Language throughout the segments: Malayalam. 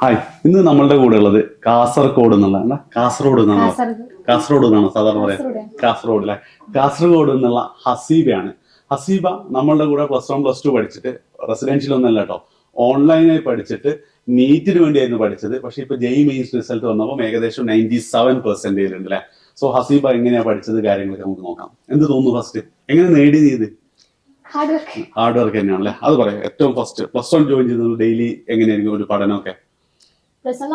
ഹായ്, ഇന്ന് നമ്മളുടെ കൂടെ ഉള്ളത് കാസർഗോഡ് എന്നുള്ള കാസർഗോഡ് എന്നാണോ സാധാരണ പറയാം? കാസർഗോഡ് അല്ലെ. കാസർഗോഡ് എന്നുള്ള ഹസീബയാണ്. ഹസീബ നമ്മളുടെ കൂടെ +1 +2 പഠിച്ചിട്ട് റെസിഡൻഷ്യൽ ഒന്നല്ല കേട്ടോ, ഓൺലൈനായി പഠിച്ചിട്ട് നീറ്റിന് വേണ്ടിയായിരുന്നു പഠിച്ചത്. പക്ഷെ ഇപ്പൊ ജെയ് മെയിൻസ് റിസൾട്ട് വന്നപ്പോൾ ഏകദേശം 97% ഉണ്ട് അല്ലെ. സോ ഹസീബ എങ്ങനെയാ പഠിച്ചത് കാര്യങ്ങളൊക്കെ നമുക്ക് നോക്കാം. എന്ത് തോന്നുന്നു? ഫസ്റ്റ് എങ്ങനെ നേടി നീ ഇത്? ഹാർഡ് വർക്ക് തന്നെയാണല്ലേ. അത് പറയാം. ഏറ്റവും ഫസ്റ്റ് +1 ജോയിൻ ചെയ്തത് ഡെയിലി എങ്ങനെയായിരിക്കും ഒരു പഠനമൊക്കെ?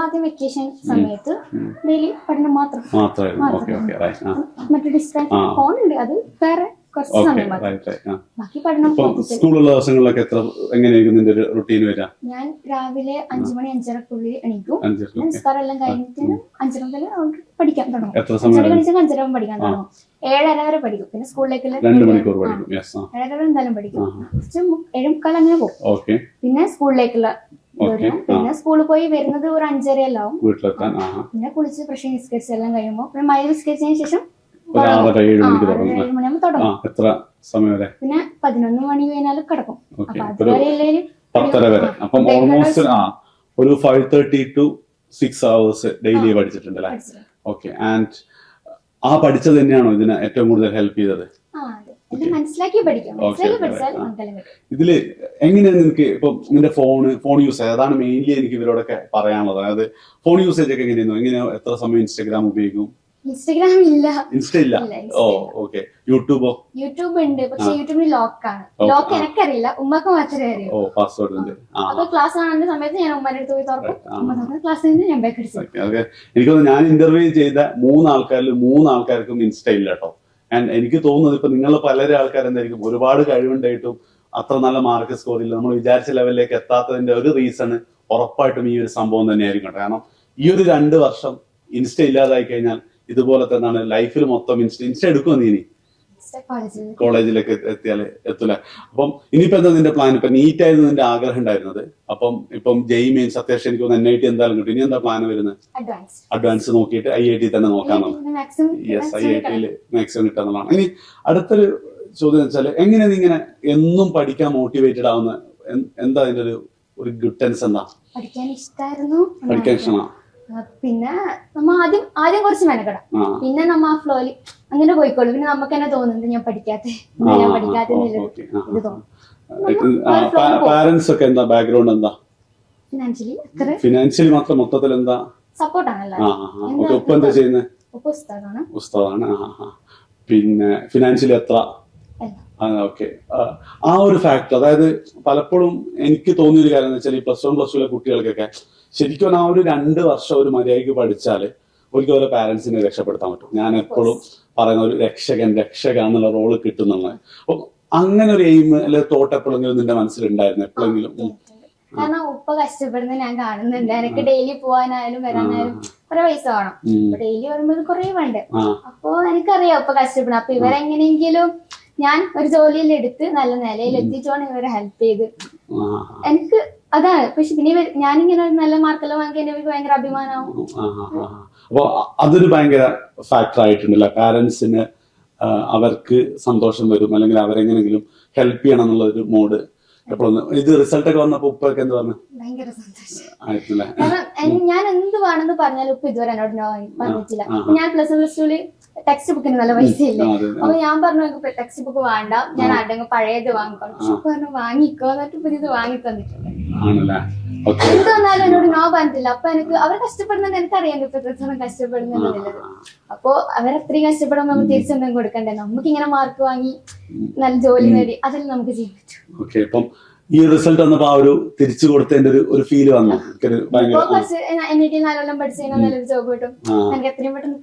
ആദ്യം വെക്കേഷൻ സമയത്ത് ഡെയിലി പഠനം മറ്റു ഡിസ്ട്രാക്ഷൻ ഫോണുണ്ട്, അത് വേറെ കുറച്ച് സമയം ബാക്കി പഠനം. സ്കൂളുള്ള ദിവസങ്ങളിലൊക്കെ എങ്ങനെയായിരിക്കും നിന്റെ റുട്ടീൻ വരാ? ഞാൻ രാവിലെ 5 മണി 5:30 എണീക്കും. നിസ്കാരം എല്ലാം കഴിഞ്ഞിട്ട് 5:30 മുതൽ പഠിക്കാൻ തുടങ്ങും. 5:30 പഠിക്കാൻ തുടങ്ങും. 7:30 വരെ പഠിക്കും. പിന്നെ സ്കൂളിലേക്കുള്ള 2 മണിക്കൂർ പഠിക്കും. 7:30 വരെ എന്തായാലും പഠിക്കും. 7:45 അങ്ങനെ പോകും. പിന്നെ സ്കൂളിലേക്കുള്ള പിന്നെ സ്കൂളിൽ പോയി വരുന്നത് ഒരു 5:30 എല്ലാം ആവും വീട്ടിലെത്താൻ. പിന്നെ കുളിച്ച് ഫ്രഷ് നിസ്കരിച്ച് എല്ലാം കഴിയുമ്പോൾ പിന്നെ മഴ നിസ്കരിച്ചതിന് ശേഷം 7 മണിയാകുമ്പോൾ തുടങ്ങും. എത്ര സമയം വരെ? പിന്നെ 11 മണി കഴിഞ്ഞാൽ കിടക്കും. അപ്പൊ അതുവരെ 10:30 വരെ. അപ്പം ഓൾമോസ്റ്റ് ഒരു 5:30 to 6 hours ഡെയിലി പഠിച്ചിട്ടുണ്ട് അല്ലേ? ഓക്കെ. ആൻഡ് ആ പഠിച്ചത് തന്നെയാണോ ഇതിന് ഏറ്റവും കൂടുതൽ ഹെൽപ്പ് ചെയ്തത്? മനസ്സിലാക്കി പഠിക്കാം. ഇതില് എങ്ങനെയാണ് നിനക്ക് ഇപ്പൊ നിന്റെ ഫോൺ യൂസ് അതാണ് മെയിൻലി എനിക്ക് ഇവരോടൊക്കെ പറയാനുള്ളത്. അതായത് ഫോൺ യൂസേജ് ഒക്കെ എങ്ങനെയാ എത്ര സമയം ഇൻസ്റ്റാഗ്രാം ഉപയോഗിക്കും? ഇൻസ്റ്റാഗ്രാം ഇല്ല. ഇൻസ്റ്റ ഇല്ല. ഓ ഓക്കെ. യൂട്യൂബ് ഉണ്ട്, പക്ഷെ യൂട്യൂബിന് ലോക്കാണ്. ലോക്ക് എനിക്കറിയില്ല, ഉമ്മക്ക് മാത്രമേ അറിയൂ. ഓ, പാസ്വേഡ് ഉണ്ട്. അപ്പൊ ക്ലാസ് കാണുന്ന സമയത്ത് ഞാൻ ഉമ്മയുടെ അടുത്ത് പോയി തുറക്കും. ക്ലാസ് കഴിഞ്ഞ് ഞാൻ ബാക്ക് അടിച്ചു. എനിക്ക് തോന്നുന്നു ഞാൻ ഇന്റർവ്യൂ ചെയ്ത 3 ആൾക്കാരിൽ 3 ആൾക്കാർക്കും ഇൻസ്റ്റ ഇല്ല കേട്ടോ. ആൻഡ് എനിക്ക് തോന്നുന്നത് ഇപ്പൊ നിങ്ങൾ പലരും ആൾക്കാരെന്തായിരിക്കും ഒരുപാട് കഴിവുണ്ടായിട്ടും അത്ര നല്ല മാർക്ക് സ്കോർ ഇല്ല, നമ്മൾ വിചാരിച്ച ലെവലിലേക്ക് എത്താത്തതിന്റെ ഒരു റീസൺ ഉറപ്പായിട്ടും ഈ ഒരു സംഭവം തന്നെയായിരിക്കും. കാരണം ഈ ഒരു 2 വർഷം ഇൻസ്റ്റ ഇല്ലാതായി കഴിഞ്ഞാൽ ഇതുപോലെ തന്നെയാണ് ലൈഫിൽ മൊത്തം. ഇൻസ്റ്റ എടുക്കുമോ നീ? കോളേജിലേക്ക് എത്തൂല. അപ്പം ഇനിയിപ്പോ എന്താ നിന്റെ പ്ലാൻ? ഇപ്പൊ നീറ്റ് ആയിരുന്നു നിന്റെ ആഗ്രഹം ഉണ്ടായിരുന്നത്. അപ്പം ഇപ്പം ജെയ് മെയിൻസ് അത്യാവശ്യം എനിക്ക് NIT എന്തായാലും കിട്ടും. ഇനി എന്താ പ്ലാൻ വരുന്നത്? അഡ്വാൻസ് നോക്കിയിട്ട് IIT തന്നെ നോക്കാമോ? യെസ്, IIT മാക്സിമം കിട്ടാന്നുള്ളതാണ്. ഇനി അടുത്തൊരു ചോദ്യം വെച്ചാല് എങ്ങനെയാണ് നീ ഇങ്ങനെ എന്നും പഠിക്കാൻ മോട്ടിവേറ്റഡ് ആവുന്ന? എന്താ അതിന്റെ ഒരു ഗുഡ് ടെൻസ്? എന്താ? പഠിക്കാൻ ഇഷ്ടമായിരുന്നു. പഠിക്കാൻ ഇഷ്ടമാണ്. പിന്നെ നമ്മ ആദ്യം കുറച്ച് മെനക്കെടാം, പിന്നെ നമ്മ ആ ഫ്ലോയിൽ അങ്ങനെ പോയിക്കോളൂ. പിന്നെ നമുക്ക് തന്നെ തോന്നുന്നുണ്ട് ഞാൻ പഠിക്കാത്ത ഇത് തോന്നും. പാരന്റ്സ് ഒക്കെ എന്താ ബാക്ക്ഗ്രൗണ്ട്? എന്താ ഫിനാൻഷ്യലി മാത്രം മൊത്തത്തിൽ എന്താ സപ്പോർട്ടാണല്ലോ? ഉപ്പ എന്താ ചെയ്യുന്നത്? ഉസ്താദാണ്. പിന്നെ ഫിനാൻഷ്യലി എത്ര? ഓക്കെ. ആ ഒരു ഫാക്ടർ, അതായത് പലപ്പോഴും എനിക്ക് തോന്നിയൊരു കാര്യം എന്ന് വെച്ചാൽ ഈ +1 +2 കുട്ടികൾക്കൊക്കെ ശരിക്കും ആ ഒരു 2 വർഷം ഒരു മര്യാദയ്ക്ക് പഠിച്ചാല് ഒരിക്കലും ഓരോ പാരന്റ്സിനെ രക്ഷപ്പെടുത്താൻ പറ്റും. ഞാൻ എപ്പോഴും പറയുന്ന ഒരു രക്ഷക എന്നുള്ള റോള് കിട്ടുന്നുള്ളത്. അപ്പൊ അങ്ങനെ ഒരു എയിം അല്ലെങ്കിൽ തോട്ട് എപ്പോഴെങ്കിലും നിന്റെ മനസ്സിലുണ്ടായിരുന്നു? എപ്പോഴെങ്കിലും? കാരണം ഉപ്പ കഷ്ടപ്പെടുന്നത് ഞാൻ കാണുന്നുണ്ട്. എനിക്ക് ഡെയിലി പോവാനായാലും വരാനായാലും കുറെ പൈസ വേണം. ഡെയിലി വരുമ്പോൾ കുറെ വേണ്ടേ. അപ്പൊ എനിക്കറിയാം ഉപ്പ കഷ്ടപ്പെടും. അപ്പൊ ഇവരെങ്ങനെയെങ്കിലും ഞാൻ ഒരു ജോലിയിൽ എടുത്ത് നല്ല നിലയിൽ എത്തിച്ചോണ്ട് ഇവരെ ഹെൽപ്പ് ചെയ്ത് എനിക്ക് അതാണ്. പക്ഷെ പിന്നെ ഞാനിങ്ങനെ നല്ല മാർക്കെല്ലാം വാങ്ങിക്കാൻ എനിക്ക് ഭയങ്കര അഭിമാനമാവും. അപ്പൊ അതൊരു ഭയങ്കര ഫാക്ടർ ആയിട്ടുണ്ടല്ലേ പാരന്റ്സിന്? അവർക്ക് സന്തോഷം വരും, അല്ലെങ്കിൽ അവരെങ്ങനെങ്കിലും ഹെൽപ്പ് ചെയ്യണം എന്നുള്ള ഒരു മോഡ് എപ്പോഴൊന്ന്. ഇത് റിസൾട്ട് ഒക്കെ വന്നപ്പോ ഉപ്പൊക്കെ എന്ത് പറഞ്ഞു? ഭയങ്കര സന്തോഷം. ഞാൻ എന്ത് വേണമെന്ന് പറഞ്ഞാലും ഉപ്പ് ഇതുവരെ എന്നോട് പറഞ്ഞിട്ടില്ല. ഞാൻ +1 +2 ടെക്സ്റ്റ് ബുക്കിന് നല്ല പൈസ ഇല്ലേ. അപ്പൊ ഞാൻ പറഞ്ഞു എനിക്ക് ടെക്സ്റ്റ് ബുക്ക് വേണ്ട, ഞാൻ ആരുടെങ്കിലും പഴയത് വാങ്ങിക്കോളൂ. പറഞ്ഞു വാങ്ങിക്കോ, എന്നിട്ട് പുതിയത് വാങ്ങി തന്നിട്ടുണ്ട്. എന്ത് വന്നാലും എന്നോട് നോ പറഞ്ഞിട്ടില്ല. അപ്പൊ എനിക്ക് അവർ കഷ്ടപ്പെടുന്നത് എനിക്കറിയാം, ഇപ്പൊ എത്രത്തോളം കഷ്ടപ്പെടുന്നുള്ളത്. അപ്പൊ അവരത്രയും കഷ്ടപ്പെടുമ്പോൾ നമുക്ക് തിരിച്ചെന്തെങ്കിലും കൊടുക്കണ്ടേ? നമുക്ക് ഇങ്ങനെ മാർക്ക് വാങ്ങി നല്ല ജോലി നേടി അതിൽ നമുക്ക് ജീവിക്കും. ഈ റിസൾട്ട് വന്നപ്പോ ആ ഒരു തിരിച്ചു കൊടുത്തതിന്റെ ഒരു ഫീല് വന്നു. NIT 4 കൊല്ലം പഠിച്ചു കഴിഞ്ഞാൽ നല്ലൊരു ജോബ് കിട്ടും. എനിക്ക് എത്രയും പെട്ടെന്ന്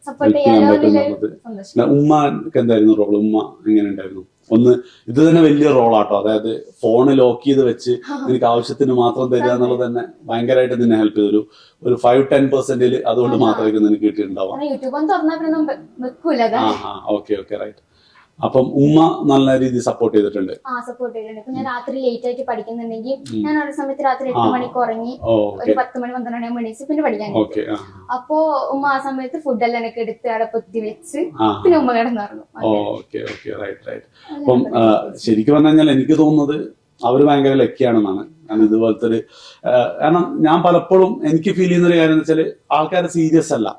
സപ്പോർട്ട് ചെയ്യാൻ. ഉമ്മക്ക് എന്തായിരുന്നു റോള്? ഉമ്മ എങ്ങനെ ഉണ്ടായിരുന്നു? ഒന്ന് ഇത് തന്നെ വലിയ റോളാട്ടോ. അതായത് ഫോണ് ലോക്ക് ചെയ്ത് വെച്ച് എനിക്ക് ആവശ്യത്തിന് മാത്രം തരിക എന്നുള്ളത് തന്നെ ഭയങ്കരമായിട്ട് നിന്നെ ഹെൽപ്പ് ചെയ്തു. ഒരു 5-10% അതുകൊണ്ട് മാത്രമായിരിക്കും നിനക്ക് കിട്ടിയിട്ടുണ്ടാവാം. Okay right. അപ്പം ഉമ്മ നല്ല രീതിയിൽ സപ്പോർട്ട് ചെയ്തിട്ടുണ്ട്. സപ്പോർട്ട് ചെയ്തിട്ടുണ്ട്. ഇപ്പൊ ഞാൻ രാത്രി ലേറ്റ് ആയിട്ട് പഠിക്കുന്നുണ്ടെങ്കിൽ ഞാൻ ഒരു സമയത്ത് രാത്രി 8 മണിക്ക് ഉറങ്ങി ഒരു 10 മണി 12 മണി എണീച്ച് പിന്നെ പഠിക്കാൻ. അപ്പോ ഉമ്മ ആ സമയത്ത് ഫുഡെല്ലാം എനിക്ക് എടുത്ത് അവിടെ പൊത്തി വെച്ച് പിന്നെ ഉമ്മ കിടന്നുറങ്ങും. അപ്പം ശരിക്കും പറഞ്ഞു കഴിഞ്ഞാൽ എനിക്ക് തോന്നുന്നത് അവർ ഭയങ്കര ലക്കിയാണെന്നാണ്. കാരണം ഇതുപോലത്തെ ഒരു കാരണം ഞാൻ പലപ്പോഴും എനിക്ക് ഫീൽ ചെയ്യുന്ന ഒരു കാര്യം എന്ന് വെച്ചാൽ ആൾക്കാർ സീരിയസ് അല്ല,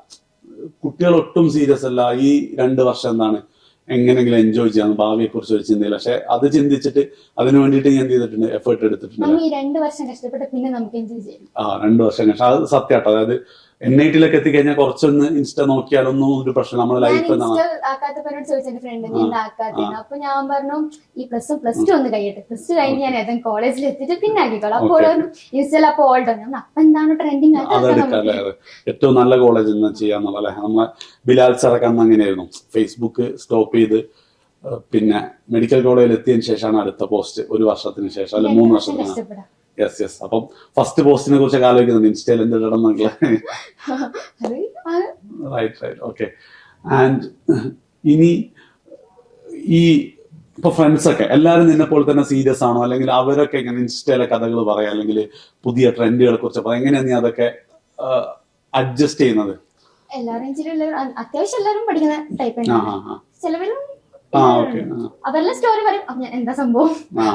കുട്ടികൾ ഒട്ടും സീരിയസ് അല്ല. ഈ 2 വർഷം എന്താണ് എങ്ങനെയെങ്കിലും എൻജോയ് ചെയ്യാന്ന് ഭാവിയെ കുറിച്ച് ഒരു ചിന്തയില്ല. പക്ഷെ അത് ചിന്തിച്ചിട്ട് അതിനു വേണ്ടിയിട്ട് ഞാൻ എന്ത് ചെയ്തിട്ടുണ്ട്, എഫേർട്ട് എടുത്തിട്ടുണ്ട്. 2 വർഷം കഷ്ടപ്പെട്ട് പിന്നെ നമുക്ക് എൻജോയ് ചെയ്യാം. 2 വർഷം കഷ്ടം, അത് സത്യമാട്ടോ. അതായത് NIT-ലേക്ക് എത്തിക്കഴിഞ്ഞാൽ കുറച്ചൊന്ന് ഇൻസ്റ്റ നോക്കിയാലൊന്നും ഒരു പ്രശ്നം നമ്മുടെ ലൈഫ് ആക്കാത്തവരോട് ചോദിച്ചെന്റെ ഫ്രണ്ട് നീ ആക്കാത്തതാണ്. അപ്പൊ ഞാൻ പറഞ്ഞു ഈ +2 ഒന്ന് കഴിയട്ടെ, +2 കഴിഞ്ഞ് ഞാൻ ഏതെങ്കിലും കോളേജിൽ എത്തിയിട്ട് പിന്നെ ആക്കിക്കോളാം. അപ്പോൾ ഇൻസ്റ്റയിൽ അപ്പൊ ഓൾഡോ ഞാൻ അപ്പൊ എന്താണ് ട്രെൻഡിങ് അതെടുക്കല്ലേ. ഏറ്റവും നല്ല കോളേജിൽ നിന്ന് ചെയ്യാന്നുള്ള അല്ലെ. നമ്മളെ ബിലാൽ സാറൊക്കെ അന്ന് അങ്ങനെയായിരുന്നു, ഫേസ്ബുക്ക് സ്റ്റോപ്പ് ചെയ്ത് പിന്നെ മെഡിക്കൽ കോളേജിൽ എത്തിയതിനു ശേഷമാണ് അടുത്ത പോസ്റ്റ്, 1 വർഷത്തിന് ശേഷം അല്ലെ 3 വർഷത്തിന്. യെസ്. അപ്പം ഫസ്റ്റ് പോസ്റ്റിനെ കുറിച്ചൊക്കെ ആലോചിക്കുന്നുണ്ട്, ഇൻസ്റ്റയിൽ എന്തിടണം എന്നൊക്കെ. റൈറ്റ്. ഓക്കെ. ആൻഡ് ഇനി ഈ ഇപ്പൊ ഫ്രണ്ട്സൊക്കെ എല്ലാവരും നിന്നെ പോലെ തന്നെ സീരിയസ് ആണോ, അല്ലെങ്കിൽ അവരൊക്കെ ഇങ്ങനെ ഇൻസ്റ്റയിലെ കഥകൾ പറയാം, അല്ലെങ്കിൽ പുതിയ ട്രെൻഡുകളെ കുറിച്ച് പറയാം, എങ്ങനെയാണ് നീ അതൊക്കെ അഡ്ജസ്റ്റ് ചെയ്യുന്നത്? അത്യാവശ്യം എല്ലാവരും പഠിക്കുന്ന ടൈപ്പ് ചിലവരും അവരുടെ സ്റ്റോറി പറയും, അപ്പൊ ഞാൻ എന്താ സംഭവം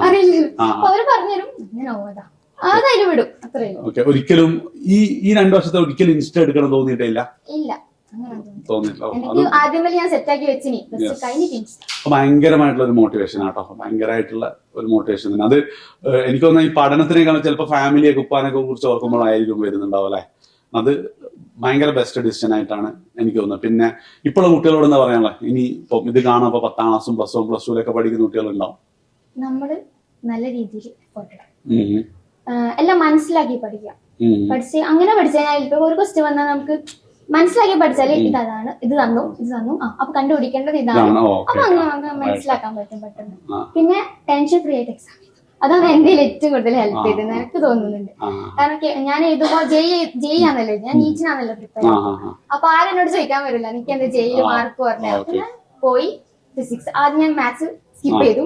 അറിയില്ല, അപ്പൊ അവര് പറഞ്ഞുതരും, ഞാൻ ഓതാ അതായത് വിടും, അത്രയും. ഒരിക്കലും ഈ 2 വർഷത്തെ ഒരിക്കലും ഇൻസ്റ്റ എടുക്കണം തോന്നിയിട്ടില്ല? ഇല്ല, ആദ്യം ഞാൻ സെറ്റാക്കി വെച്ചിനി. ഭയങ്കരമായിട്ടുള്ള ഒരു മോട്ടിവേഷൻ ആട്ടോ, ഭയങ്കരമായിട്ടുള്ള ഒരു മോട്ടിവേഷൻ തന്നെ. അത് എനിക്ക് തോന്നുന്നു ഈ പഠനത്തിനേക്കാളും ചിലപ്പോൾ ഫാമിലിയൊക്കെ ഉപ്പാനൊക്കെ കുറിച്ച് ഓർക്കുമ്പോഴായിരിക്കും വരുന്നുണ്ടാവും അല്ലെ. അത് ഭയങ്കര ബെസ്റ്റ് ഡിസിഷൻ ആയിട്ടാണ് എനിക്ക് തോന്നുന്നത്. പിന്നെ ഇപ്പോഴുള്ള കുട്ടികളോട് എന്താ പറയാനുള്ള, ഇനി ഇപ്പൊ ഇത് കാണാൻ 10ാം ക്ലാസ്സും +1 +2 പഠിക്കുന്ന കുട്ടികളുണ്ടാവും. നമ്മള് നല്ല രീതിയിൽ എല്ലാം മനസ്സിലാക്കി പഠിക്കാം. പഠിച്ച് അങ്ങനെ പഠിച്ചാൽ ഇപ്പൊ ഒരു ക്വസ്റ്റ്യൻ വന്നാൽ നമുക്ക് മനസ്സിലാക്കി പഠിച്ചാല് ഇതാണ്, ഇത് തന്നു അപ്പൊ കണ്ടുപിടിക്കേണ്ടത് ഇതാണ്. അപ്പൊ അങ്ങനെ മനസ്സിലാക്കാൻ പറ്റും പെട്ടെന്ന്. പിന്നെ ടെൻഷൻ ഫ്രീ ആയിട്ട് എക്സാം, അതാണ് എന്റെ ഏറ്റവും കൂടുതൽ ഹെൽപ്പ് ചെയ്തത് എനിക്ക് തോന്നുന്നുണ്ട്. കാരണം ഞാൻ എഴുതുമ്പോ ജെയ് ആണല്ലോ, ഞാൻ നീറ്റിനാണല്ലോ പ്രിപ്പയർ ചെയ്യുന്നത്. അപ്പൊ ആരെന്നോട് ചോദിക്കാൻ വരില്ല എനിക്ക് എന്താ ജെയിൽ മാർക്ക് പറഞ്ഞ. അപ്പൊ ഞാൻ പോയി ഫിസിക്സ്, ആദ്യം ഞാൻ മാത്സ് സ്കിപ്പ് ചെയ്തു.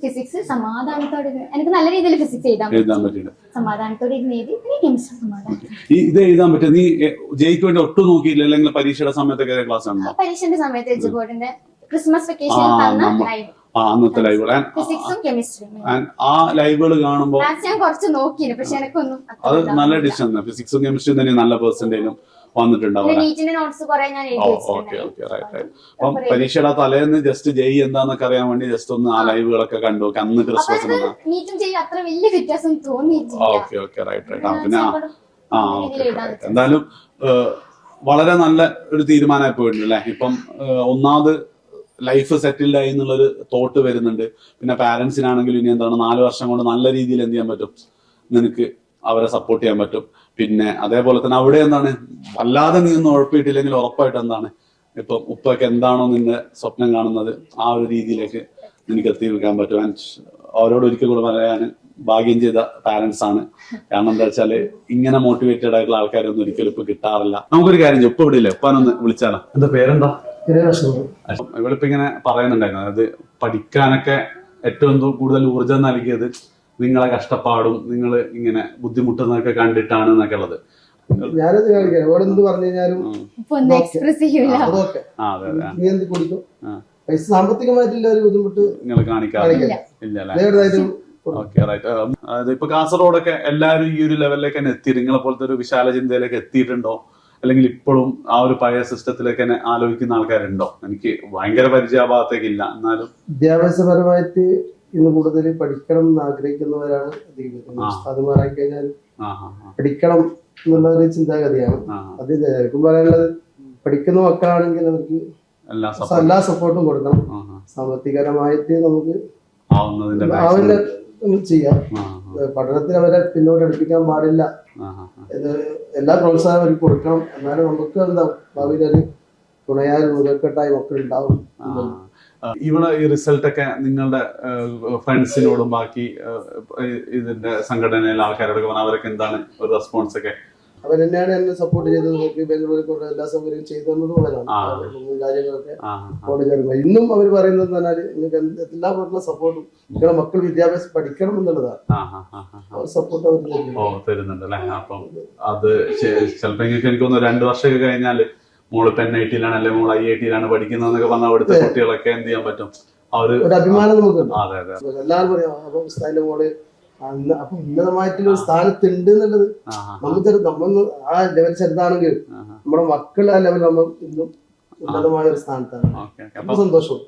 ഫിസിക്സ് സമാധാനത്തോടെ എനിക്ക് നല്ല രീതിയിൽ ഫിസിക്സ് എഴുതാൻ പറ്റും. സമാധാനത്തോടെ എഴുതി. പിന്നെ കെമിസ്ട്രി സമാധാനം. ഇത് എഴുതാൻ പറ്റും. നീ ജെയ്ക്ക് വേണ്ടി ഒട്ടും നോക്കിയില്ല, അല്ലെങ്കിൽ പരീക്ഷയുടെ സമയത്തൊക്കെ ക്ലാസ് ആണോ? പരീക്ഷന്റെ സമയത്ത് എച്ച് ബോർഡിന്റെ ക്രിസ്മസ് വെക്കേഷൻ തന്ന ലൈവ്, അന്നത്തെ ലൈവുകൾ, ഫിസിക്സും കെമിസ്ട്രിയും. ആ ലൈവുകൾ കാണുമ്പോൾ ഞാൻ കുറച്ച് നോക്കിയിരുന്നു, പക്ഷെ എനിക്കൊന്നും അത് നല്ല ഡിഷൻ. ഫിസിക്സും കെമിസ്ട്രിയും തന്നെ നല്ല പെർസെന്റേജും വന്നിട്ടുണ്ടാവും. അപ്പം പരീക്ഷയുടെ തലേന്ന് ജസ്റ്റ് ജെയ് എന്താന്നൊക്കെ അറിയാൻ വേണ്ടി ജസ്റ്റ് ഒന്ന് ആ ലൈവുകളൊക്കെ കണ്ടു. അന്ന് ക്രിസ്മസ് പിന്നെ എന്തായാലും വളരെ നല്ല ഒരു തീരുമാനമായി പോയിട്ടുണ്ട് അല്ലെ. ഇപ്പം ഒന്നാമത് ലൈഫ് സെറ്റിൽഡ് ആയി എന്നുള്ളൊരു തോട്ട് വരുന്നുണ്ട്. പിന്നെ പാരന്റ്സിനാണെങ്കിലും ഇനി എന്താണ് 4 വർഷം കൊണ്ട് നല്ല രീതിയിൽ എന്ത് ചെയ്യാൻ പറ്റും, നിനക്ക് അവരെ സപ്പോർട്ട് ചെയ്യാൻ പറ്റും. പിന്നെ അതേപോലെ തന്നെ അവിടെ എന്താണ് വല്ലാതെ നീ ഒന്നും ഉഴപ്പിയിട്ടില്ലെങ്കിൽ ഉറപ്പായിട്ട് എന്താണ് ഇപ്പം ഉപ്പൊക്കെ എന്താണോ നിന്റെ സ്വപ്നം കാണുന്നത് ആ ഒരു രീതിയിലേക്ക് നിനക്ക് എത്തി വെക്കാൻ പറ്റും. അവരോട് ഒരിക്കൽ കൂടെ പറയാൻ ഭാഗ്യം ചെയ്ത പാരന്റ്സ് ആണ്. കാരണം എന്താ വെച്ചാല് ഇങ്ങനെ മോട്ടിവേറ്റഡ് ആയിട്ടുള്ള ആൾക്കാരൊന്നും ഒരിക്കലും ഇപ്പൊ കിട്ടാറില്ല. നമുക്കൊരു കാര്യം ചെയ്യും, ഇപ്പൊ ഇവിടെ ഇല്ലേ, ഉപ്പാനൊന്ന് വിളിച്ചാലോ. എന്താ പേരെന്താ? ഇവളിപ്പോ ഇങ്ങനെ പറയുന്നുണ്ടായിരുന്നു, അതായത് പഠിക്കാനൊക്കെ ഏറ്റവും കൂടുതൽ ഊർജം നൽകിയത് നിങ്ങളെ കഷ്ടപ്പാടും നിങ്ങൾ ഇങ്ങനെ ബുദ്ധിമുട്ടുന്നതൊക്കെ കണ്ടിട്ടാണ് എന്നൊക്കെ ഉള്ളത്. ഞാനത് കാണിക്കാം, ഓടെന്ത് പറഞ്ഞു കഴിഞ്ഞാലും പൈസ സാമ്പത്തികമായിട്ടുള്ള ഒരു ബുദ്ധിമുട്ട് നിങ്ങൾ കാണിക്കാറില്ല. അതായത് ഇപ്പൊ കാസർഗോഡൊക്കെ എല്ലാവരും ഈ ഒരു ലെവലിലേക്ക് തന്നെ എത്തി, നിങ്ങളെ പോലത്തെ ഒരു വിശാല ചിന്തയിലേക്ക് എത്തിയിട്ടുണ്ടോ, അല്ലെങ്കിൽ ഇപ്പോഴും ആ ഒരു പഴയ സിസ്റ്റത്തിലേക്ക് തന്നെ ആലോചിക്കുന്ന ആൾക്കാരുണ്ടോ? എനിക്ക് ഭയങ്കര പരിചയഭാഗത്തേക്കില്ല, എന്നാലും വിദ്യാഭ്യാസപരമായിട്ട് ഇന്ന് കൂടുതൽ പഠിക്കണം എന്ന് ആഗ്രഹിക്കുന്നവരാണ് അധികം. ഉസ്താദുമാരായി കഴിഞ്ഞാൽ പഠിക്കണം എന്നുള്ള ഒരു ചിന്താഗതിയാണ്. അത് എനിക്കും പറയാനുള്ളത്, പഠിക്കുന്ന മക്കളാണെങ്കിൽ അവർക്ക് എല്ലാ സപ്പോർട്ടും കൊടുക്കണം. സാമ്പത്തികപരമായിട്ട് നമുക്ക് ആവില്ല ചെയ്യാം. പഠനത്തിൽ അവരെ പിന്നോട്ട് അടുപ്പിക്കാൻ പാടില്ല. എല്ലാ പ്രോത്സാഹനം അവർക്ക് കൊടുക്കണം. എന്നാലും നമുക്ക് എന്താ ഭാവിയിൽ ഒരു തുണയായി മുതൽക്കെട്ടായി മക്കളുണ്ടാവും. ഇവിടെ ഈ റിസൾട്ട് ഒക്കെ നിങ്ങളുടെ ഫ്രണ്ട്സിനോടും ബാക്കി ഇതിന്റെ സംഘടനയിലെ ആൾക്കാരോടൊക്കെ പറഞ്ഞാൽ അവരൊക്കെ എന്താണ് ഒരു റെസ്പോൺസ് ഒക്കെ? അവർ തന്നെയാണ് എന്നെ സപ്പോർട്ട് ചെയ്തത്. നോക്കി ബാംഗ്ലൂരിൽ കൊണ്ട് എല്ലാ സൗകര്യവും ചെയ്തു തന്നത് പോലെയാണ് കാര്യങ്ങളൊക്കെ കോളേജ്. ഇന്നും അവർ പറയുന്നത് പറഞ്ഞാൽ നിങ്ങൾക്ക് എല്ലാ പറഞ്ഞ സപ്പോർട്ടും നിങ്ങളുടെ മക്കൾ വിദ്യാഭ്യാസം പഠിക്കണം എന്നുള്ളതാണ്. സപ്പോർട്ട് അവർ തരുന്നുണ്ട് അല്ലെ. അപ്പം അത് ചിലപ്പോ എനിക്ക് തോന്നുന്നു 2 വർഷമൊക്കെ കഴിഞ്ഞാല് മോള് NIT-യിലാണ് അല്ലെങ്കിൽ മോള് IIT-യിലാണ് പഠിക്കുന്നതെന്നൊക്കെ പറഞ്ഞാൽ അവിടുത്തെ കുട്ടികളൊക്കെ എന്ത് ചെയ്യാൻ പറ്റും, ഒരു അഭിമാനം നമുക്കുണ്ട്. എല്ലാവരും പറയാം മോള് അപ്പൊ ഉന്നതമായിട്ടുള്ള ഒരു സ്ഥാനത്തുണ്ട് എന്നുള്ളത് നമ്മൾ ആ ലെവൽ ചെറുതാണെങ്കിലും നമ്മുടെ മക്കൾ ആ ലെവൽ നമ്മൾ ഇന്നും ഉന്നതമായ ഒരു സ്ഥാനത്താണ്. അപ്പൊ സന്തോഷം.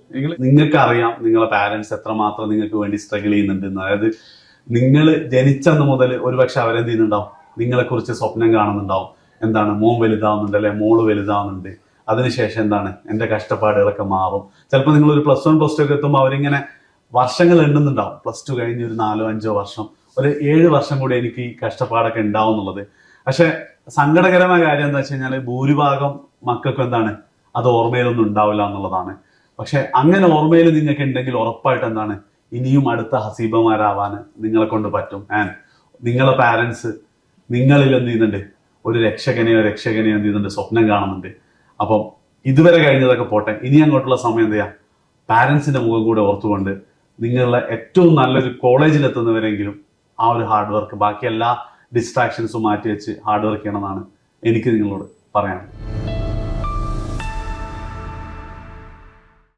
നിങ്ങൾക്ക് അറിയാം നിങ്ങളെ പാരന്റ്സ് എത്രമാത്രം നിങ്ങൾക്ക് വേണ്ടി സ്ട്രഗിൾ ചെയ്യുന്നുണ്ട്. അതായത് നിങ്ങൾ ജനിച്ചന്ന് മുതൽ ഒരുപക്ഷെ അവരെന്ത് ചെയ്യുന്നുണ്ടാവും, നിങ്ങളെ കുറിച്ച് സ്വപ്നം കാണുന്നുണ്ടാവും. എന്താണ്, മോൻ വലുതാവുന്നുണ്ട് അല്ലെ മോള് വലുതാവുന്നുണ്ട്, അതിനുശേഷം എന്താണ് എന്റെ കഷ്ടപ്പാടുകളൊക്കെ മാറും. ചിലപ്പോൾ നിങ്ങൾ ഒരു +1 +2 ഒക്കെ എത്തുമ്പോൾ അവരിങ്ങനെ വർഷങ്ങൾ എണ്ണുന്നുണ്ടാവും. +2 കഴിഞ്ഞ് ഒരു 4-5 വർഷം, ഒരു 7 വർഷം കൂടി എനിക്ക് ഈ കഷ്ടപ്പാടൊക്കെ ഉണ്ടാവും എന്നുള്ളത്. പക്ഷെ സങ്കടകരമായ കാര്യം എന്താ വെച്ച് കഴിഞ്ഞാൽ ഭൂരിഭാഗം മക്കൾക്കും എന്താണ് അത് ഓർമ്മയിലൊന്നും ഉണ്ടാവില്ല എന്നുള്ളതാണ്. പക്ഷെ അങ്ങനെ ഓർമ്മയിൽ നിങ്ങൾക്ക് ഉണ്ടെങ്കിൽ ഉറപ്പായിട്ട് എന്താണ് ഇനിയും അടുത്ത ഹസീബമാരാവാൻ നിങ്ങളെ കൊണ്ട് പറ്റും. ആൻഡ് നിങ്ങളെ പാരന്റ്സ് നിങ്ങളിൽ എന്ത് ചെയ്യുന്നുണ്ട്, ഒരു രക്ഷകനെയോ എന്ത് ചെയ്യുന്നുണ്ട്, സ്വപ്നം കാണുന്നുണ്ട്. അപ്പം ഇതുവരെ കഴിഞ്ഞതൊക്കെ പോട്ടെ, ഇനി അങ്ങോട്ടുള്ള സമയം എന്ത് ചെയ്യാം, പാരന്റ്സിന്റെ മുഖം കൂടെ ഓർത്തുകൊണ്ട് നിങ്ങളുടെ ഏറ്റവും നല്ലൊരു കോളേജിൽ എത്തുന്നവരെങ്കിലും ആ ഒരു ഹാർഡ് വർക്ക്, ബാക്കി എല്ലാ ഡിസ്ട്രാക്ഷൻസും മാറ്റി വെച്ച് ഹാർഡ് വർക്ക് ചെയ്യണമെന്നാണ് എനിക്ക് നിങ്ങളോട് പറയാനുള്ളത്.